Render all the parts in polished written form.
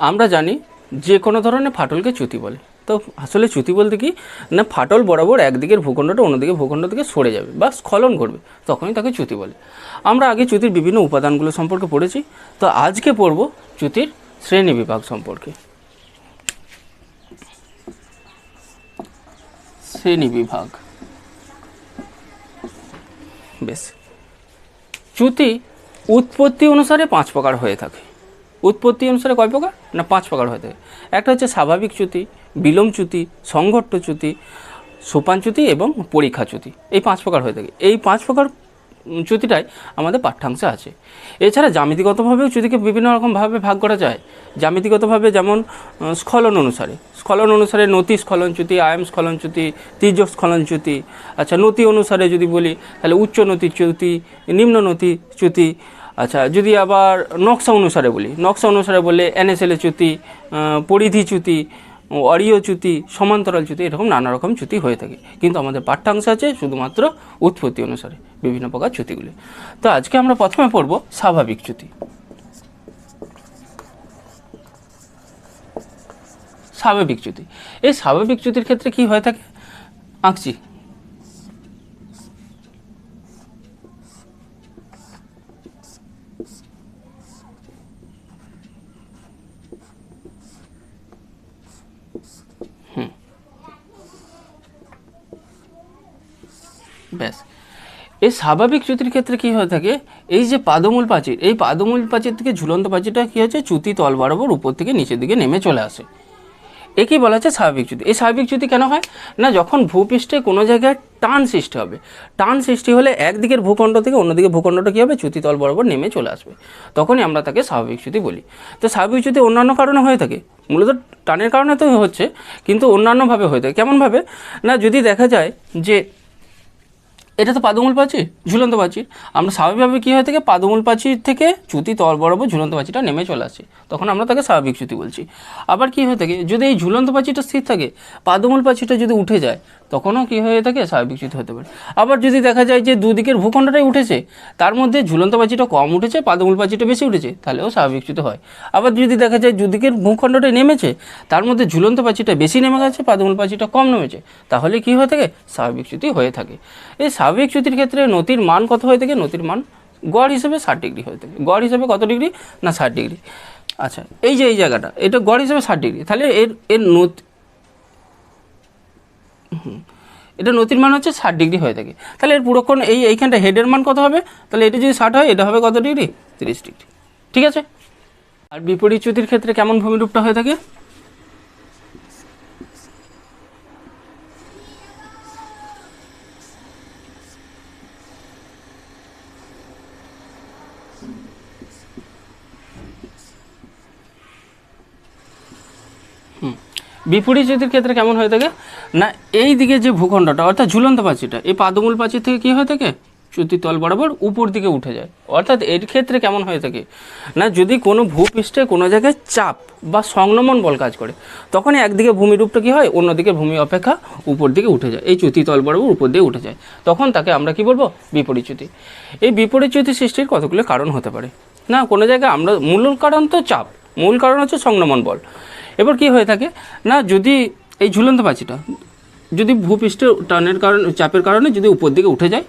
আমরা জানি যে কোনো ধরনের ফাটলকে চ্যুতি বলে। তো আসলে চ্যুতি বলতে কি না, ফাটল বরাবর একদিকের ভূখণ্ডটা অন্যদিকে ভূখণ্ড থেকে সরে যাবে বা স্খলন করবে, তখনই তাকে চ্যুতি বলে। আমরা আগে চ্যুতির বিভিন্ন উপাদানগুলো সম্পর্কে পড়েছি, তো আজকে পড়ব চ্যুতির শ্রেণী বিভাগ সম্পর্কে। শ্রেণী বিভাগ। বেশ, চ্যুতি উৎপত্তি অনুসারে 5 প্রকার হয়ে থাকে। উৎপত্তি অনুসারে কয় প্রকার না 5 প্রকার হয়ে থাকে। একটা হচ্ছে স্বাভাবিক চ্যুতি, বিলোম চ্যুতি, সংঘট্ট চ্যুতি, সোপান চ্যুতি এবং পরীক্ষা চ্যুতি। এই 5 প্রকার হয়ে থাকে। এই 5 প্রকার চ্যুতিটাই আমাদের পাঠ্যাংশে আছে। এছাড়া জ্যামিতিগতভাবেও চ্যুতিকে বিভিন্ন রকমভাবে ভাগ করা যায়। জ্যামিতিগতভাবে যেমন স্খলন অনুসারে নতি স্খলন চ্যুতি, আয়াম স্খলন চ্যুতি, তির্যক স্খলন চ্যুতি। আচ্ছা, নতি অনুসারে যদি বলি তাহলে উচ্চ নতি চ্যুতি, নিম্ন নতি চ্যুতি। আচ্ছা, যদি আবার নকশা অনুসারে বললে NSL চ্যুতি, পরিধি চ্যুতি, অরীয় চ্যুতি, সমান্তরাল চ্যুতি, এরকম নানা রকম চ্যুতি হয়ে থাকে। কিন্তু আমাদের পাঠ্যাংশ আছে শুধুমাত্র উৎপত্তি অনুসারে বিভিন্ন প্রকার চ্যুতিগুলি। তো আজকে আমরা প্রথমে পড়ব স্বাভাবিক চ্যুতি। স্বাভাবিক চ্যুতি, এই স্বাভাবিক চ্যুতির ক্ষেত্রে কি হয়ে থাকে আঁকছি। ব্যাস, এই স্বাভাবিক চ্যুতির ক্ষেত্রে কী হয়ে থাকে, এই যে পাদমূল প্রাচীর, এই পাদমূল প্রাচীর থেকে ঝুলন্ত প্রাচীরটা কী হচ্ছে চ্যুতি তল বরাবর উপর থেকে নিচের দিকে নেমে চলে আসে। একেই বলা হচ্ছে স্বাভাবিক চ্যুতি। এই স্বাভাবিক চ্যুতি কেন হয় না, যখন ভূপৃষ্ঠে কোনো জায়গায় টান সৃষ্টি হবে, টান সৃষ্টি হলে একদিকের ভূখণ্ড থেকে অন্যদিকে ভূখণ্ডটা কী হবে চ্যুতি তল বরাবর নেমে চলে আসবে, তখনই আমরা তাকে স্বাভাবিক চ্যুতি বলি। তো স্বাভাবিক চ্যুতি অন্যান্য কারণে হয়ে থাকে, মূলত টানের কারণে তো হচ্ছে, কিন্তু অন্যান্যভাবে হয়ে থাকে। কেমনভাবে না, যদি দেখা যায় যে এটা তো পাদমূল প্রাচীর, ঝুলন্ত প্রাচীর, আমরা স্বাভাবিকভাবে কী হয়ে থাকে পাদমূল প্রাচীর থেকে চ্যুতি তল বরাবর ঝুলন্ত প্রাচীরটা নেমে চলে আসে, তখন আমরা তাকে স্বাভাবিক চ্যুতি বলছি। আবার কী হয়ে থাকে, যদি এই ঝুলন্ত প্রাচীরটা স্থির থাকে, পাদমূল প্রাচীরটা যদি উঠে যায়, তখনও কী হয়ে থাকে স্বাভাবিক চ্যুতি হতে পারে। আবার যদি দেখা যায় যে দুদিকের ভূখণ্ডটাই উঠেছে, তার মধ্যে ঝুলন্ত প্রাচীরটা কম উঠেছে, পাদমূল প্রাচীরটা বেশি উঠেছে, তাহলেও স্বাভাবিক চ্যুতি হয়। আবার যদি দেখা যায় দুদিকের ভূখণ্ডটাই নেমেছে, তার মধ্যে ঝুলন্ত প্রাচীরটা বেশি নেমে গেছে, পাদমূল প্রাচীরটা কম নেমেছে, তাহলে কী হয়ে থাকে স্বাভাবিক চ্যুতি হয়ে থাকে। এই স্বাভাবিক চ্যুতির ক্ষেত্রে নতির মান কত হয়ে থাকে, নতির মান গড় হিসেবে 60 ডিগ্রি হয়ে থাকে। গড় হিসেবে কত ডিগ্রি না 60 ডিগ্রি। আচ্ছা, এই যে এই জায়গাটা এটা গড় হিসেবে 60 ডিগ্রি, তাহলে এর এটা নতির মান হচ্ছে 60 ডিগ্রি হয়ে থাকে। তাহলে এর পুরোক্ষণ এইখানটা হেডের মান কত হবে, তাহলে এটা যদি 60 হয়, এটা হবে কত ডিগ্রি 30 ডিগ্রি। ঠিক আছে। আর বিপরীত চ্যুতির ক্ষেত্রে কেমন ভূমিরূপটা হয়ে থাকে, বিপরীত চ্যুতির ক্ষেত্রে কেমন হয়ে থাকে না, এই দিকে যে ভূখণ্ডটা অর্থাৎ ঝুলন্ত প্রাচীরটা এই পাদমূল প্রাচীর থেকে কী হয়ে থাকে চ্যুতি তল বরাবর উপর দিকে উঠে যায়। অর্থাৎ এর ক্ষেত্রে কেমন হয়ে থাকে না, যদি কোনো ভূপৃষ্ঠে কোনো জায়গায় চাপ বা সংনমন বল কাজ করে, তখনই একদিকে ভূমিরূপটা কী হয় অন্যদিকে ভূমি অপেক্ষা উপর দিকে উঠে যায়, এই চ্যুতি তল বরাবর উপর দিকে উঠে যায়, তখন তাকে আমরা কি বলবো বিপরীত চ্যুতি। এই বিপরীত চ্যুতি সৃষ্টির কতগুলো কারণ হতে পারে না, কোনো জায়গায় আমরা মূল কারণ তো চাপ, মূল কারণ হচ্ছে সংনমন বল। এবার কি হয়ে থাকে না, যদি এই ঝুলন্ত প্রাচীরটা যদি ভূপৃষ্ঠের টানের কারণে চাপের কারণে যদি উপর দিকে উঠে যায়,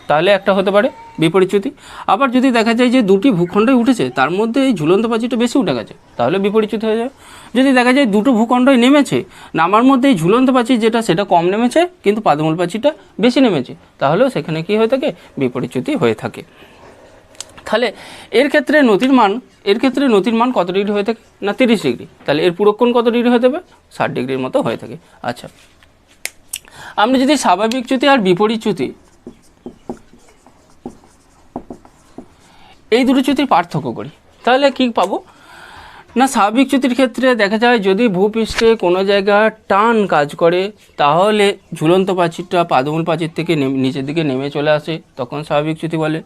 তাহলে একটা হতে পারে বিপরীত চ্যুতি। আবার যদি দেখা যায় যে দুটি ভূখণ্ডই উঠেছে, তার মধ্যে এই ঝুলন্ত প্রাচীরটা বেশি উঠে গেছে, তাহলে বিপরীত চ্যুতি হয়ে যায়। যদি দেখা যায় দুটো ভূখণ্ডই নেমেছে, নামার মধ্যে এই ঝুলন্ত প্রাচীর যেটা সেটা কম নেমেছে, কিন্তু পাদমূল প্রাচীরটা বেশি নেমেছে, তাহলেও সেখানে কি হয়ে থাকে বিপরীত চ্যুতি হয়ে থাকে। তাহলে এর ক্ষেত্রে নতির মান কত ডিগ্রি হয়ে থাকে না 30 ডিগ্রি, তাহলে এর পুরোক্ষণ কত ডিগ্রি হয়ে যাবে 60 ডিগ্রির মতো হয়ে থাকে। আচ্ছা, আমরা যদি স্বাভাবিক চ্যুতি আর বিপরীত চ্যুতি এই দুটো চ্যুতির পার্থক্য করি, তাহলে কি পাবো না, স্বাভাবিক চ্যুতির ক্ষেত্রে দেখা যায় যদি ভূপৃষ্ঠে কোনো জায়গায় টান কাজ করে, তাহলে ঝুলন্ত প্রাচীরটা পাদমূল প্রাচীর থেকে নিচের দিকে নেমে চলে আসে, তখন স্বাভাবিক চ্যুতি বলে।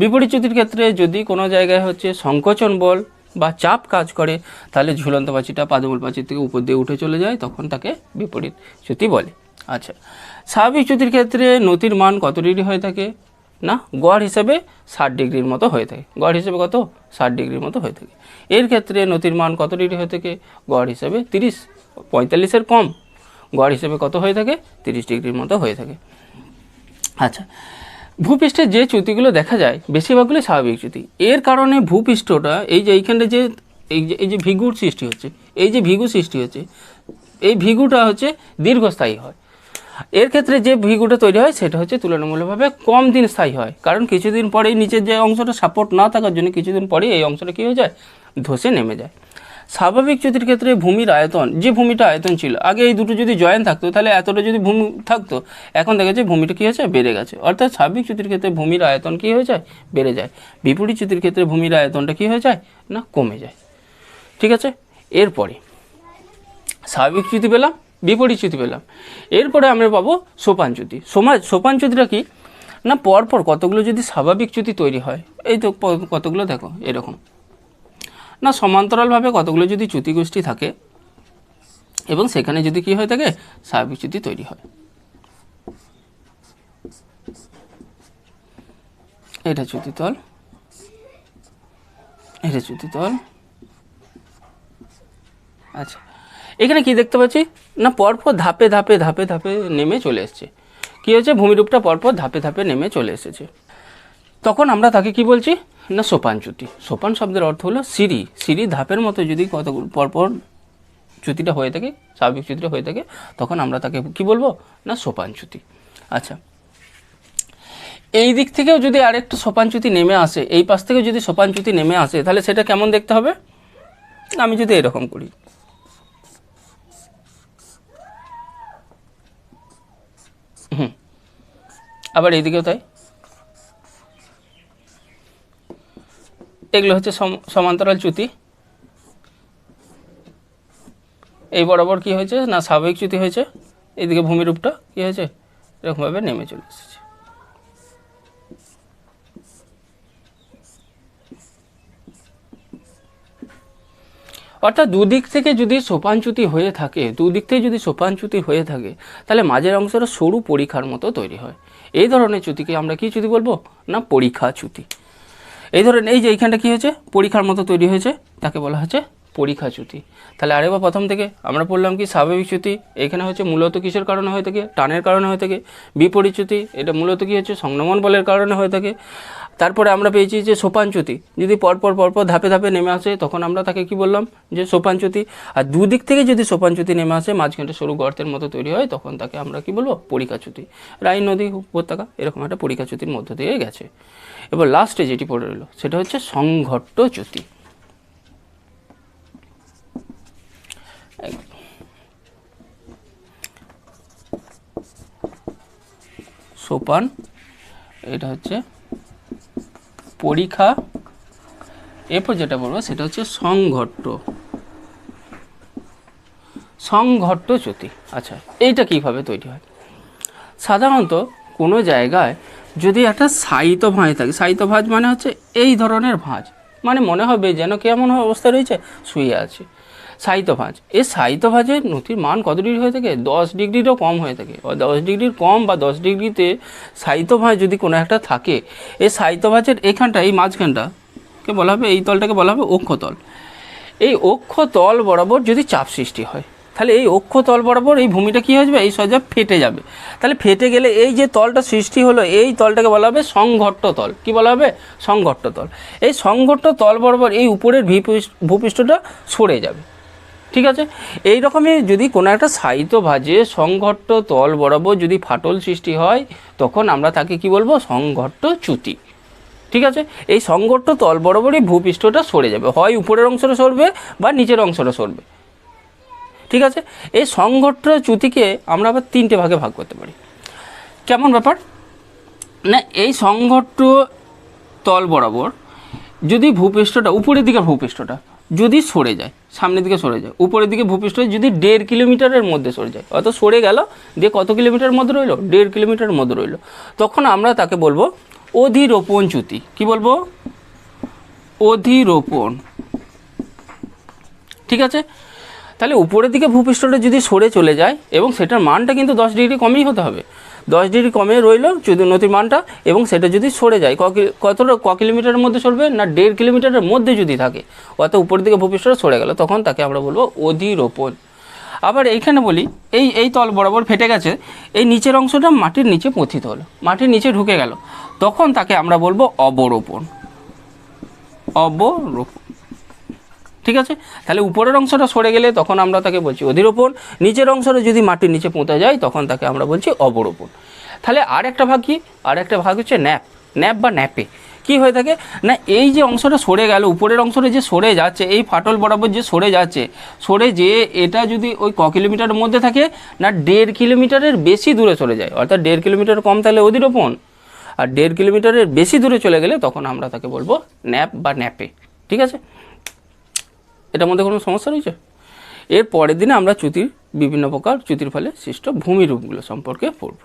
বিপরীত চ্যুতির ক্ষেত্রে যদি কোনো জায়গায় হচ্ছে সংকোচন বল বা চাপ কাজ করে, তাহলে ঝুলন্ত প্রাচীরটা পাদমূল প্রাচীর থেকে উপর দিয়ে উঠে চলে যায়, তখন তাকে বিপরীত চ্যুতি বলে। আচ্ছা, স্বাভাবিক চ্যুতির ক্ষেত্রে নতির মান কত ডিগ্রি হয়ে থাকে না গড় হিসেবে 60 ডিগ্রির মতো হয়ে থাকে, গড় হিসেবে কত 60 ডিগ্রির মতো হয়ে থাকে। এর ক্ষেত্রে নতির মান কত ডিগ্রি হয়ে থাকে, গড় হিসেবে 30, 45-এর কম, গড় হিসেবে কত হয়ে থাকে 30 ডিগ্রির মতো হয়ে থাকে। আচ্ছা, ভূপৃষ্ঠে যে চ্যুতিগুলো দেখা যায় বেশিরভাগগুলো স্বাভাবিক চ্যুতি। এর কারণে ভূপৃষ্ঠটা এই যে এইখানটা যে এই যে ভিগুর সৃষ্টি হচ্ছে, এই যে ভিগু সৃষ্টি হচ্ছে, এই ভিগুটা হচ্ছে দীর্ঘস্থায়ী হয়। এর ক্ষেত্রে যে ভিগুটা তৈরি হয় সেটা হচ্ছে তুলনামূলকভাবে কম দিন স্থায়ী হয়, কারণ কিছুদিন পরেই নিচের যে অংশটা সাপোর্ট না থাকার জন্য কিছুদিন পরেই এই অংশটা কী হয়ে যায়, ধসে নেমে যায়। স্বাভাবিক চ্যুতির ক্ষেত্রে ভূমির আয়তন, যে ভূমিটা আয়তন ছিল আগে এই দুটো যদি জয়েন থাকতো তাহলে এতটা যদি ভূমি থাকতো, এখন দেখা যাচ্ছে ভূমিটা কী হয়েছে, বেড়ে গেছে। অর্থাৎ স্বাভাবিক চ্যুতির ক্ষেত্রে ভূমির আয়তন কী হয়ে যায়, বেড়ে যায়। বিপরীত চ্যুতির ক্ষেত্রে ভূমির আয়তনটা কী হয়ে যায়, না কমে যায়। ঠিক আছে, এরপরে স্বাভাবিক চ্যুতি পেলাম, বিপরীত চ্যুতি পেলাম, এরপরে আমরা পাবো সোপান চ্যুতি। সোপান চ্যুতিটা কি না, পরপর কতগুলো যদি স্বাভাবিক চ্যুতি তৈরি হয়, এই তো কতগুলো দেখো এরকম, না সমান্তরালভাবে কতগুলো যদি চ্যুতি গোষ্ঠী থাকে এবং সেখানে যদি কি হয়ে থাকে, স্বাভাবিক চ্যুতি তৈরি হয়। এটা চ্যুতিতল, এটা চ্যুতিতল। আচ্ছা, এখানে কি দেখতে পাচ্ছি না, পরপর ধাপে ধাপে ধাপে ধাপে নেমে চলে এসছে। কী হয়েছে, ভূমিরূপটা পরপর ধাপে ধাপে নেমে চলে এসেছে। তখন আমরা তাকে কি বলছি না, সোপান চ্যুতি। সোপান শব্দের অর্থ হলো সিঁড়ি, সিঁড়ি ধাপের মতো যদি কতগুলো পরপর চ্যুতিটা হয়ে থাকে, স্বাভাবিক চ্যুতিটা হয়ে থাকে, তখন আমরা তাকে কি বলবো না, সোপান চ্যুতি। আচ্ছা, এই দিক থেকেও যদি আরেকটা সোপান চ্যুতি নেমে আসে, এই পাশ থেকেও যদি সোপান চ্যুতি নেমে আসে, তাহলে সেটা কেমন দেখতে হবে, আমি যদি এরকম করি, আবার এইদিকেও তাই, এগুলো হচ্ছে সমান্তরাল চ্যুতি। এই বরাবর কি হয়েছে না, স্বাভাবিক চ্যুতি হয়েছে, এইদিকে ভূমিরূপটা কি হয়েছে, এরকমভাবে নেমে চলে এসেছে। অর্থাৎ দুদিক থেকে যদি সোপানচ্যুতি হয়ে থাকে, দুদিক থেকে যদি সোপানচ্যুতি হয়ে থাকে, তাহলে মাঝের অংশটা সরু পরীক্ষার মতো তৈরি হয়। এই ধরনের চ্যুতিকে আমরা কি চ্যুতি বলবো না, পরীক্ষা চ্যুতি। এই ধরনের এই যে এইখানটা কী হয়েছে, পরীক্ষার মতো তৈরি হয়েছে, তাকে বলা হচ্ছে পরীক্ষা চ্যুতি। তাহলে আরেকবার প্রথম থেকে আমরা পড়লাম কি, স্বাভাবিক চ্যুতি এখানে হচ্ছে মূলত কিসের কারণে হয়ে থাকে, টানের কারণে হয়ে থাকে। বিপরীত চ্যুতি এটা মূলত কী হচ্ছে, সংনমন বলের কারণে হয়ে থাকে। তারপরে আমরা পেয়েছি যে সোপান চ্যুতি, যদি পরপর পরপর ধাপে ধাপে নেমে আসে, তখন আমরা তাকে কি বললাম, যে সোপান চ্যুতি। আর দুদিক থেকে যদি সোপান চ্যুতি নেমে আসে, মাঝখানটা সরু গর্তের মতো তৈরি হয়, তখন তাকে আমরা কি বলবো, পরীক্ষা চ্যুতি। রাইন নদী উপত্যকা এরকম একটা পরীক্ষা চ্যুতির মধ্য দিয়ে গেছে। এবার লাস্টে যেটি পড়ে রইল সেটা হচ্ছে সংঘট্ট চ্যুতি। সোপান, এটা হচ্ছে পরীক্ষা, এরপর যেটা বলবো সেটা হচ্ছে সংঘট্ট চ্যুতি। আচ্ছা, এইটা কিভাবে তৈরি হয়, সাধারণত কোনো জায়গায় যদি একটা সায়িত ভাঁজ থাকে, সায়িত ভাঁজ মানে হচ্ছে এই ধরনের ভাঁজ, মানে মনে হবে যেন কেমন অবস্থা রয়েছে, শুয়ে আছে, সায়িত ভাঁজ। এই সায়িত ভাঁজের নতির মান কত ডিগ্রি হয়ে থাকে, 10 ডিগ্রিরও কম হয়ে থাকে। 10 ডিগ্রির কম বা 10 ডিগ্রিতে সায়িত ভাঁজ যদি কোনো একটা থাকে, এই সায়িত ভাঁজের এইখানটা, এই মাঝখানটাকে বলা হবে, এই তলটাকে বলা হবে অক্ষতল। এই অক্ষতল বরাবর যদি চাপ সৃষ্টি হয়, তাহলে এই অক্ষতল বরাবর এই ভূমিটা কী হয়ে যাবে, এই সোজা ফেটে যাবে। তাহলে ফেটে গেলে এই যে তলটা সৃষ্টি হলো, এই তলটাকে বলা হবে সংঘট্ট তল। কি বলা হবে, সংঘট্ট তল। এই সংঘট্ট তল বরাবর এই উপরের ভূপৃষ্ঠটা সরে যাবে। ঠিক আছে, এই রকমই যদি কোনো একটা সায়িত ভাঁজে সংঘট্ট তল বরাবর যদি ফাটল সৃষ্টি হয়, তখন আমরা তাকে কি বলবো, সংঘট্ট চ্যুতি। ঠিক আছে, এই সংঘট্ট তল বরাবরই ভূপৃষ্ঠটা সরে যাবে, হয় উপরের অংশটা সরবে বা নিচের অংশটা সরবে। ঠিক আছে, এই সংঘট্ট চ্যুতিকে আমরা আবার 3টে ভাগে ভাগ করতে পারি। কেমন ব্যাপার না, এই সংঘট্ট তল বরাবর যদি ভূপৃষ্ঠটা, উপরের দিকে ভূপৃষ্ঠটা যদি সরে যায়, সামনের দিকে সরে যায়, উপরের দিকে ভূপৃষ্ঠ যদি 1.5 কিলোমিটারের মধ্যে সরে যায়, অত সরে গেল, দিয়ে কত কিলোমিটার মধ্যে রইল, 1.5 কিলোমিটার মধ্যে রইল, তখন আমরা তাকে বলবো অধিরোপণ চ্যুতি। কি বলবো, অধিরোপণ। ঠিক আছে, তাহলে উপরের দিকে ভূপৃষ্ঠটা যদি সরে চলে যায় এবং সেটার মানটা কিন্তু 10 ডিগ্রি কমই হতে হবে, 10 ডিগ্রি কমে রইল যদি নদীর মানটা, এবং সেটা যদি সরে যায় ক কিলোমিটারের মধ্যে সরবে না 1.5 কিলোমিটারের মধ্যে যদি থাকে, অর্থাৎ উপরের দিকে ভূপৃষ্ঠটা সরে গেল, তখন তাকে আমরা বলবো অধিরোপণ। আবার এইখানে বলি এই তল বরাবর ফেটে গেছে, এই নিচের অংশটা মাটির নিচে পতিত হলো, মাটির নিচে ঢুকে গেল, তখন তাকে আমরা বলবো অবরোপণ। অবরোপণ, ঠিক আছে। তাহলে উপরের অংশটা সরে গেলে তখন আমরা তাকে বলছি অধিরোপণ, নিচের অংশটা যদি মাটির নিচে পুঁতে যায় তখন তাকে আমরা বলছি অবরোপণ। তাহলে আর একটা ভাগ কি, আর একটা ভাগ হচ্ছে ন্যাপ বা ন্যাপে। কি হয়ে থাকে না, এই যে অংশটা সরে গেল, উপরের অংশটা যে সরে যাচ্ছে, এই ফাটল বরাবর যে সরে যাচ্ছে, সরে যে এটা যদি ওই ক কিলোমিটারের মধ্যে থাকে না 1.5 কিলোমিটারের বেশি দূরে চলে যায়, অর্থাৎ 1.5 কিলোমিটার কম তাহলে অধিরোপণ, আর 1.5 কিলোমিটারের বেশি দূরে চলে গেলে তখন আমরা তাকে বলবো ন্যাপ বা ন্যাপে। ঠিক আছে, এটার মধ্যে কোনো সমস্যা রয়েছে? এর পরের দিনে আমরা চ্যুতির বিভিন্ন প্রকার চ্যুতির ফলে সৃষ্ট ভূমিরূপগুলো সম্পর্কে পড়ব।